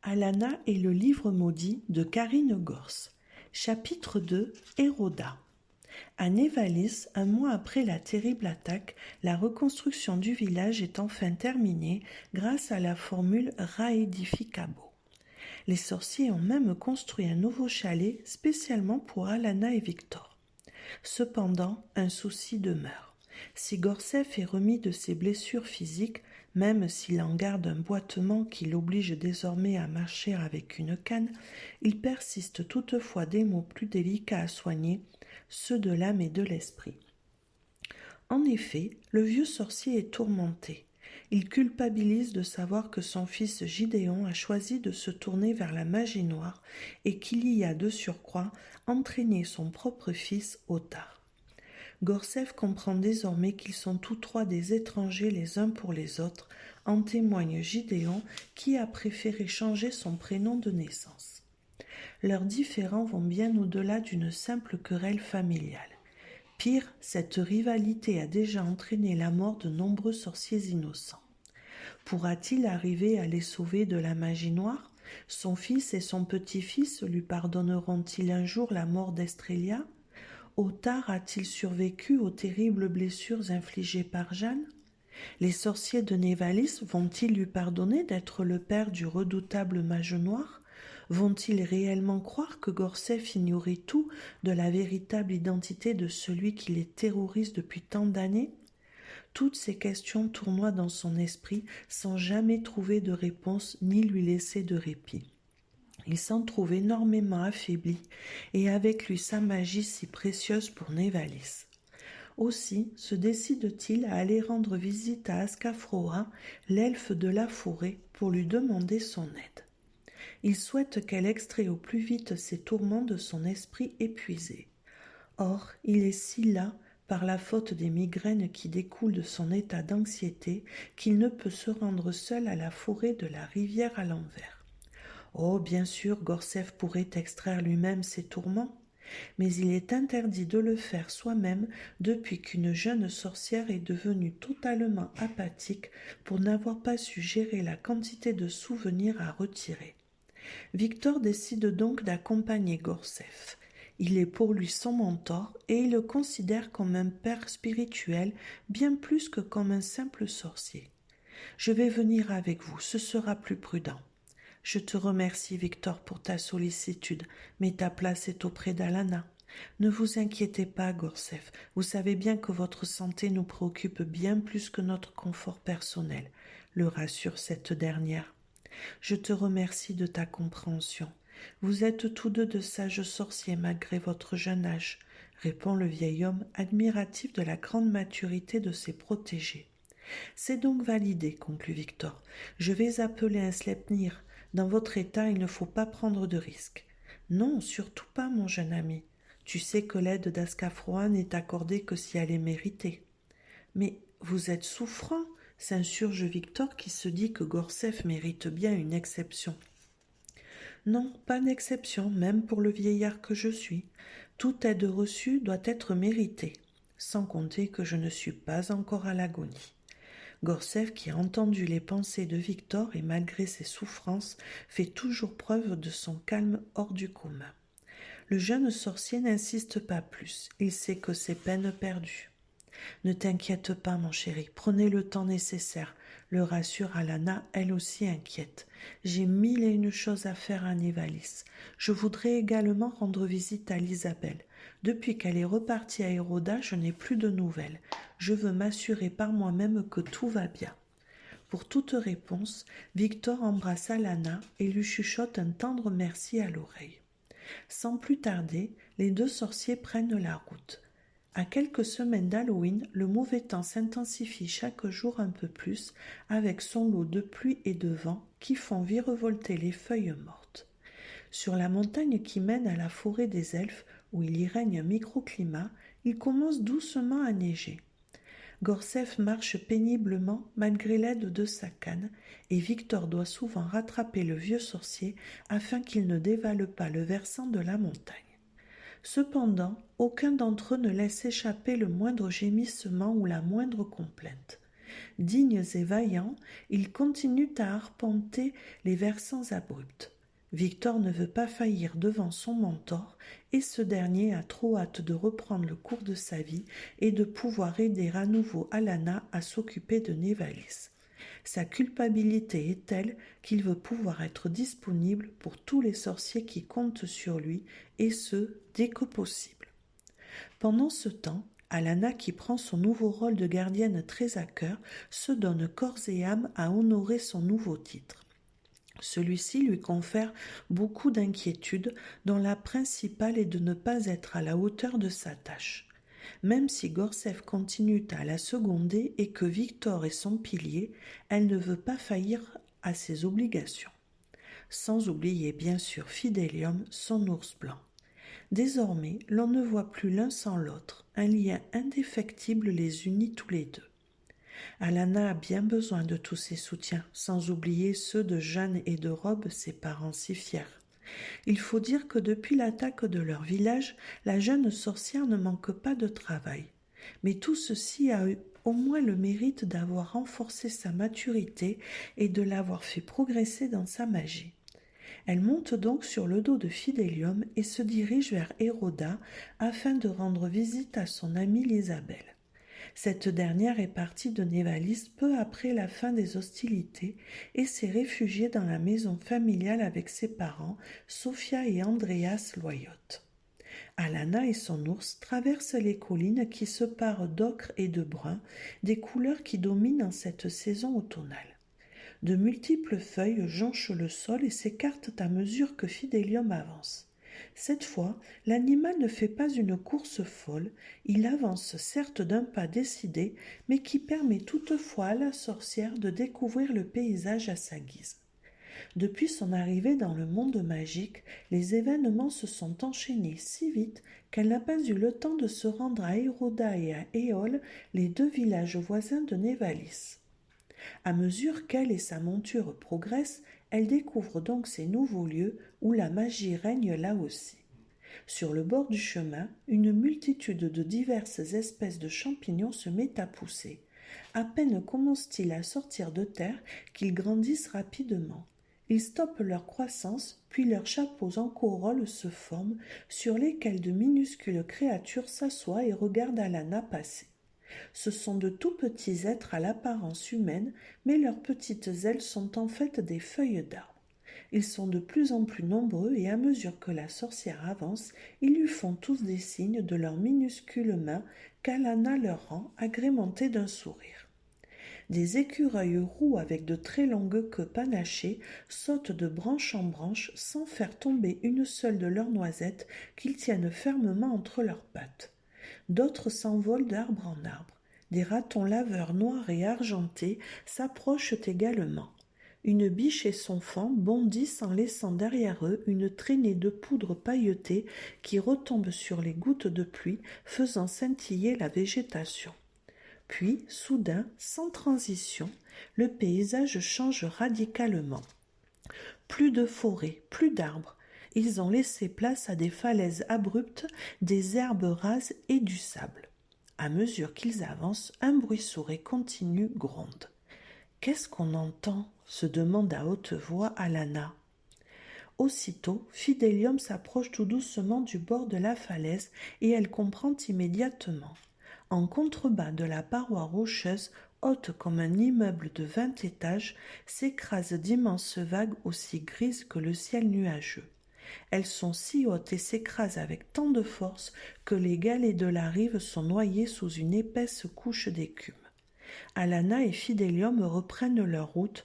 Alanna et le livre maudit de Karine Gors. Chapitre 2. Héroda. À Névalis, un mois après la terrible attaque, la reconstruction du village est enfin terminée grâce à la formule Raedificabo. Les sorciers ont même construit un nouveau chalet spécialement pour Alanna et Victor. Cependant, un souci demeure. Si Gorsef est remis de ses blessures physiques, même s'il en garde un boitement qui l'oblige désormais à marcher avec une canne, il persiste toutefois des maux plus délicats à soigner, ceux de l'âme et de l'esprit. En effet, le vieux sorcier est tourmenté. Il culpabilise de savoir que son fils Gidéon a choisi de se tourner vers la magie noire et qu'il y a de surcroît entraîné son propre fils Ottar. Gorsef comprend désormais qu'ils sont tous trois des étrangers les uns pour les autres, en témoigne Gidéon qui a préféré changer son prénom de naissance. Leurs différends vont bien au-delà d'une simple querelle familiale. Pire, cette rivalité a déjà entraîné la mort de nombreux sorciers innocents. Pourra-t-il arriver à les sauver de la magie noire? Son fils et son petit-fils lui pardonneront-ils un jour la mort d'Estrélia? Ottar a-t-il survécu aux terribles blessures infligées par Jeanne? Les sorciers de Névalis vont-ils lui pardonner d'être le père du redoutable mage noir? Vont-ils réellement croire que Gorsef ignorait tout de la véritable identité de celui qui les terrorise depuis tant d'années? Toutes ces questions tournoient dans son esprit sans jamais trouver de réponse ni lui laisser de répit. Il s'en trouve énormément affaibli et avec lui sa magie si précieuse pour Névalis. Aussi se décide-t-il à aller rendre visite à Ascafroa, l'elfe de la forêt, pour lui demander son aide. Il souhaite qu'elle extrait au plus vite ses tourments de son esprit épuisé. Or, il est si las par la faute des migraines qui découlent de son état d'anxiété qu'il ne peut se rendre seul à la forêt de la rivière à l'envers. Oh, bien sûr, Gorsef pourrait extraire lui-même ses tourments, mais il est interdit de le faire soi-même depuis qu'une jeune sorcière est devenue totalement apathique pour n'avoir pas su gérer la quantité de souvenirs à retirer. Victor décide donc d'accompagner Gorsef. Il est pour lui son mentor et il le considère comme un père spirituel bien plus que comme un simple sorcier. « Je vais venir avec vous, ce sera plus prudent. » « Je te remercie, Victor, pour ta sollicitude, mais ta place est auprès d'Alanna. Ne vous inquiétez pas, Gorsef, vous savez bien que votre santé nous préoccupe bien plus que notre confort personnel, le rassure cette dernière. Je te remercie de ta compréhension. Vous êtes tous deux de sages sorciers malgré votre jeune âge, répond le vieil homme, admiratif de la grande maturité de ses protégés. C'est donc validé, conclut Victor. Je vais appeler un Sleipnir. Dans votre état, il ne faut pas prendre de risques. Non, surtout pas, mon jeune ami. Tu sais que l'aide d'Ascafroa n'est accordée que si elle est méritée. Mais vous êtes souffrant, s'insurge Victor qui se dit que Gorsef mérite bien une exception. Non, pas d'exception, même pour le vieillard que je suis. Toute aide reçue doit être méritée, sans compter que je ne suis pas encore à l'agonie. Gorsef, qui a entendu les pensées de Victor et malgré ses souffrances, fait toujours preuve de son calme hors du commun. Le jeune sorcier n'insiste pas plus, il sait que c'est peine perdue. « Ne t'inquiète pas, mon chéri, prenez le temps nécessaire, » le rassure Alanna, elle aussi inquiète. « J'ai 1001 choses à faire à Névalis. Je voudrais également rendre visite à l'Isabelle. Depuis qu'elle est repartie à Héroda, je n'ai plus de nouvelles. Je veux m'assurer par moi-même que tout va bien. » Pour toute réponse, Victor embrasse Alanna et lui chuchote un tendre merci à l'oreille. Sans plus tarder, les deux sorciers prennent la route. À quelques semaines d'Halloween, le mauvais temps s'intensifie chaque jour un peu plus avec son lot de pluie et de vent qui font virevolter les feuilles mortes. Sur la montagne qui mène à la forêt des elfes, où il y règne un microclimat, il commence doucement à neiger. Gorsef marche péniblement malgré l'aide de sa canne et Victor doit souvent rattraper le vieux sorcier afin qu'il ne dévale pas le versant de la montagne. Cependant, aucun d'entre eux ne laisse échapper le moindre gémissement ou la moindre complainte. Dignes et vaillants, ils continuent à arpenter les versants abrupts. Victor ne veut pas faillir devant son mentor et ce dernier a trop hâte de reprendre le cours de sa vie et de pouvoir aider à nouveau Alanna à s'occuper de Névalis. Sa culpabilité est telle qu'il veut pouvoir être disponible pour tous les sorciers qui comptent sur lui, et ce, dès que possible. Pendant ce temps, Alanna, qui prend son nouveau rôle de gardienne très à cœur, se donne corps et âme à honorer son nouveau titre. Celui-ci lui confère beaucoup d'inquiétudes, dont la principale est de ne pas être à la hauteur de sa tâche. Même si Gorsef continue à la seconder et que Victor est son pilier, elle ne veut pas faillir à ses obligations. Sans oublier bien sûr Fidélium, son ours blanc. Désormais, l'on ne voit plus l'un sans l'autre, un lien indéfectible les unit tous les deux. Alanna a bien besoin de tous ses soutiens, sans oublier ceux de Jeanne et de Rob, ses parents si fiers. Il faut dire que depuis l'attaque de leur village, la jeune sorcière ne manque pas de travail. Mais tout ceci a eu au moins le mérite d'avoir renforcé sa maturité et de l'avoir fait progresser dans sa magie. Elle monte donc sur le dos de Fidélium et se dirige vers Héroda afin de rendre visite à son amie Lisabelle. Cette dernière est partie de Névalis peu après la fin des hostilités et s'est réfugiée dans la maison familiale avec ses parents, Sophia et Andreas Loyotte. Alanna et son ours traversent les collines qui se parent d'ocre et de brun, des couleurs qui dominent en cette saison automnale. De multiples feuilles jonchent le sol et s'écartent à mesure que Fidélium avance. Cette fois, l'animal ne fait pas une course folle, il avance certes d'un pas décidé, mais qui permet toutefois à la sorcière de découvrir le paysage à sa guise. Depuis son arrivée dans le monde magique, les événements se sont enchaînés si vite qu'elle n'a pas eu le temps de se rendre à Héroda et à Éole, les deux villages voisins de Névalis. À mesure qu'elle et sa monture progressent, elle découvre donc ces nouveaux lieux où la magie règne là aussi. Sur le bord du chemin, une multitude de diverses espèces de champignons se met à pousser. À peine commencent-ils à sortir de terre qu'ils grandissent rapidement. Ils stoppent leur croissance, puis leurs chapeaux en corolle se forment, sur lesquels de minuscules créatures s'assoient et regardent Alanna passer. Ce sont de tout petits êtres à l'apparence humaine, mais leurs petites ailes sont en fait des feuilles d'arbre. Ils sont de plus en plus nombreux et à mesure que la sorcière avance, ils lui font tous des signes de leurs minuscules mains qu'Alanna leur rend, agrémentées d'un sourire. Des écureuils roux avec de très longues queues panachées sautent de branche en branche sans faire tomber une seule de leurs noisettes qu'ils tiennent fermement entre leurs pattes. D'autres s'envolent d'arbre en arbre. Des ratons laveurs noirs et argentés s'approchent également. Une biche et son faon bondissent en laissant derrière eux une traînée de poudre pailletée qui retombe sur les gouttes de pluie, faisant scintiller la végétation. Puis, soudain, sans transition, le paysage change radicalement. Plus de forêt, plus d'arbres. Ils ont laissé place à des falaises abruptes, des herbes rases et du sable. À mesure qu'ils avancent, un bruit sourd et continu gronde. « Qu'est-ce qu'on entend ?» se demande à haute voix Alanna. Aussitôt, Fidélium s'approche tout doucement du bord de la falaise et elle comprend immédiatement. En contrebas de la paroi rocheuse, haute comme un immeuble de 20 étages, s'écrasent d'immenses vagues aussi grises que le ciel nuageux. Elles sont si hautes et s'écrasent avec tant de force que les galets de la rive sont noyés sous une épaisse couche d'écume. Alanna et Fidélium reprennent leur route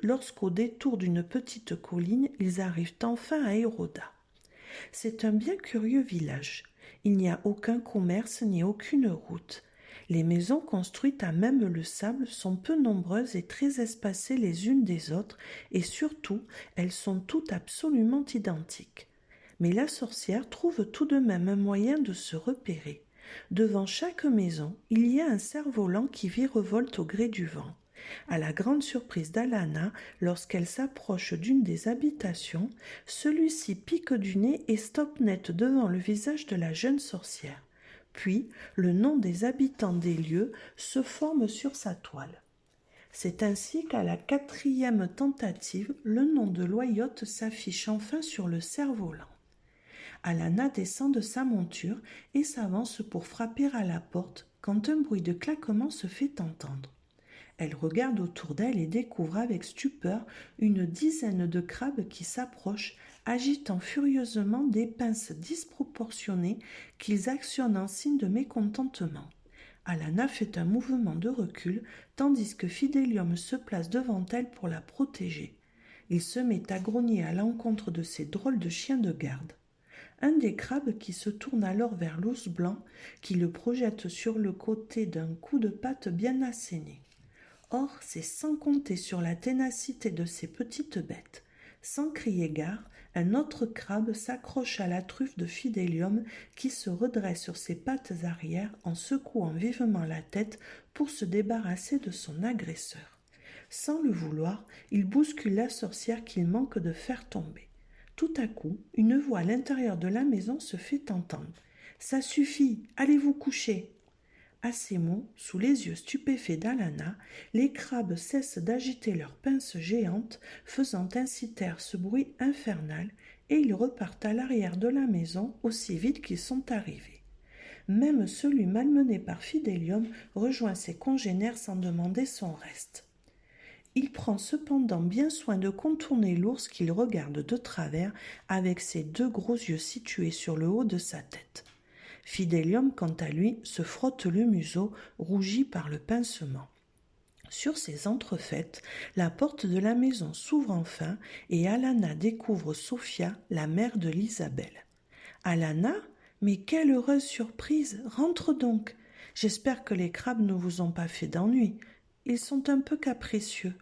lorsqu'au détour d'une petite colline, ils arrivent enfin à Héroda. C'est un bien curieux village. Il n'y a aucun commerce ni aucune route. Les maisons construites à même le sable sont peu nombreuses et très espacées les unes des autres, et surtout, elles sont toutes absolument identiques. Mais la sorcière trouve tout de même un moyen de se repérer. Devant chaque maison, il y a un cerf-volant qui virevolte au gré du vent. À la grande surprise d'Alanna, lorsqu'elle s'approche d'une des habitations, celui-ci pique du nez et stoppe net devant le visage de la jeune sorcière. Puis, le nom des habitants des lieux se forme sur sa toile. C'est ainsi qu'à la 4e tentative, le nom de Loyotte s'affiche enfin sur le cerf-volant. Alana descend de sa monture et s'avance pour frapper à la porte quand un bruit de claquement se fait entendre. Elle regarde autour d'elle et découvre avec stupeur une dizaine de crabes qui s'approchent, agitant furieusement des pinces disproportionnées qu'ils actionnent en signe de mécontentement. Alana fait un mouvement de recul, tandis que Fidélium se place devant elle pour la protéger. Il se met à grogner à l'encontre de ces drôles de chiens de garde. Un des crabes qui se tourne alors vers l'ours blanc, qui le projette sur le côté d'un coup de patte bien asséné. Or, c'est sans compter sur la ténacité de ces petites bêtes. Sans crier gare, un autre crabe s'accroche à la truffe de Fidélium qui se redresse sur ses pattes arrière en secouant vivement la tête pour se débarrasser de son agresseur. Sans le vouloir, il bouscule la sorcière qu'il manque de faire tomber. Tout à coup, une voix à l'intérieur de la maison se fait entendre. « Ça suffit, allez vous coucher !» À ces mots, sous les yeux stupéfaits d'Alana, les crabes cessent d'agiter leurs pinces géantes, faisant ainsi taire ce bruit infernal, et ils repartent à l'arrière de la maison aussi vite qu'ils sont arrivés. Même celui malmené par Fidélium rejoint ses congénères sans demander son reste. Il prend cependant bien soin de contourner l'ours qu'il regarde de travers avec ses 2 gros yeux situés sur le haut de sa tête. Fidélium, quant à lui, se frotte le museau, rougi par le pincement. Sur ces entrefaites, la porte de la maison s'ouvre enfin et Alana découvre Sophia, la mère de Lisabelle. « Alana, mais quelle heureuse surprise! Rentre donc! J'espère que les crabes ne vous ont pas fait d'ennui. Ils sont un peu capricieux. »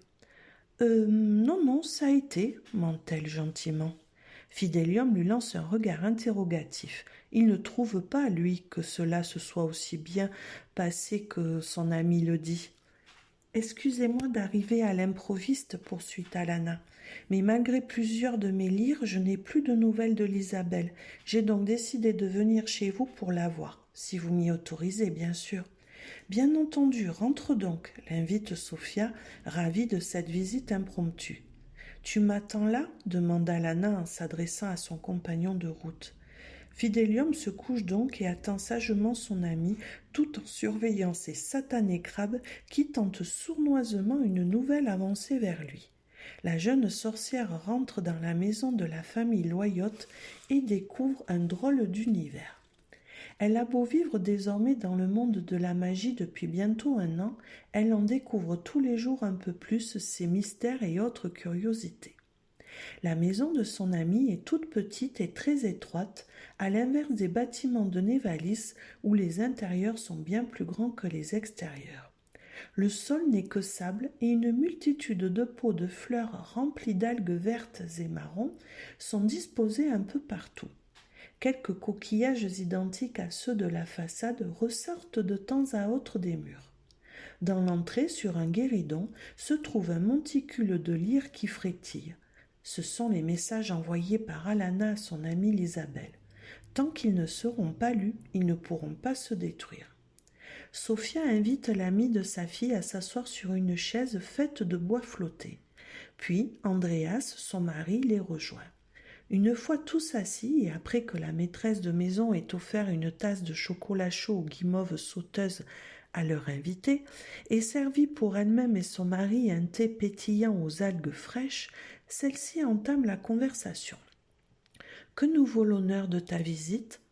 Non, ça a été, ment-elle gentiment. Fidélium lui lance un regard interrogatif. Il ne trouve pas, lui, que cela se soit aussi bien passé que son ami le dit. « Excusez-moi d'arriver à l'improviste, poursuit Alana, mais malgré plusieurs de mes lyres, je n'ai plus de nouvelles de l'Isabelle. J'ai donc décidé de venir chez vous pour la voir, si vous m'y autorisez, bien sûr. » « Bien entendu, rentre donc, » l'invite Sophia, ravie de cette visite impromptue. « Tu m'attends là » demanda Alana en s'adressant à son compagnon de route. Fidélium se couche donc et attend sagement son ami, tout en surveillant ces satanés crabes qui tentent sournoisement une nouvelle avancée vers lui. La jeune sorcière rentre dans la maison de la famille Loyotte et découvre un drôle d'univers. Elle a beau vivre désormais dans le monde de la magie depuis bientôt 1 an, elle en découvre tous les jours un peu plus ses mystères et autres curiosités. La maison de son amie est toute petite et très étroite, à l'inverse des bâtiments de Névalis où les intérieurs sont bien plus grands que les extérieurs. Le sol n'est que sable et une multitude de pots de fleurs remplies d'algues vertes et marrons sont disposés un peu partout. Quelques coquillages identiques à ceux de la façade ressortent de temps à autre des murs. Dans l'entrée, sur un guéridon, se trouve un monticule de lyres qui frétille. Ce sont les messages envoyés par Alana à son amie Lisabelle. Tant qu'ils ne seront pas lus, ils ne pourront pas se détruire. Sophia invite l'amie de sa fille à s'asseoir sur une chaise faite de bois flotté. Puis Andreas, son mari, les rejoint. Une fois tous assis et après que la maîtresse de maison ait offert une tasse de chocolat chaud aux guimauves sauteuses à leur invitée et servi pour elle-même et son mari un thé pétillant aux algues fraîches, celle-ci entame la conversation. « Que nous vaut l'honneur de ta visite ?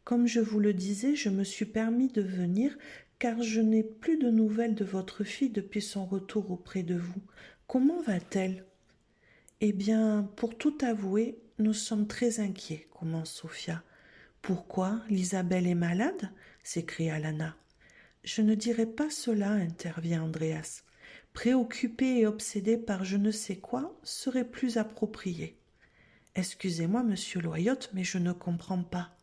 Comme je vous le disais, je me suis permis de venir car je n'ai plus de nouvelles de votre fille depuis son retour auprès de vous. Comment va-t-elle ? » « Eh bien, pour tout avouer, nous sommes très inquiets, commence Sophia. « Pourquoi, l'Isabelle est malade ?» s'écria Alana. « Je ne dirais pas cela, intervient Andreas. Préoccupée et obsédée par je ne sais quoi serait plus approprié. Excusez-moi, monsieur Loyotte, mais je ne comprends pas.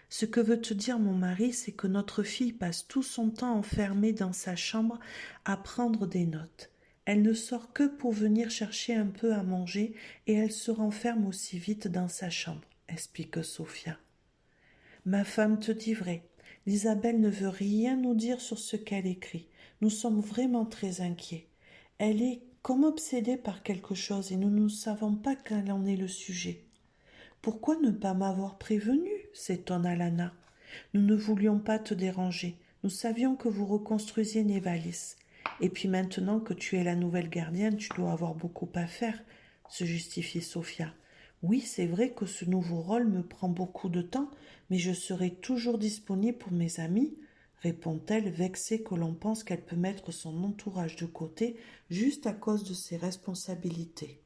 Ce que veut te dire mon mari, c'est que notre fille passe tout son temps enfermée dans sa chambre à prendre des notes. Elle ne sort que pour venir chercher un peu à manger et elle se renferme aussi vite dans sa chambre, explique Sophia. Ma femme te dit vrai. Isabelle ne veut rien nous dire sur ce qu'elle écrit. Nous sommes vraiment très inquiets. Elle est comme obsédée par quelque chose et nous ne savons pas quel en est le sujet. Pourquoi ne pas m'avoir prévenu s'étonna Lana. Nous ne voulions pas te déranger. Nous savions que vous reconstruisiez Névalis. Et puis maintenant que tu es la nouvelle gardienne, tu dois avoir beaucoup à faire, se justifiait Sophia. Oui, c'est vrai que ce nouveau rôle me prend beaucoup de temps, mais je serai toujours disponible pour mes amis, répond-elle, vexée que l'on pense qu'elle peut mettre son entourage de côté juste à cause de ses responsabilités.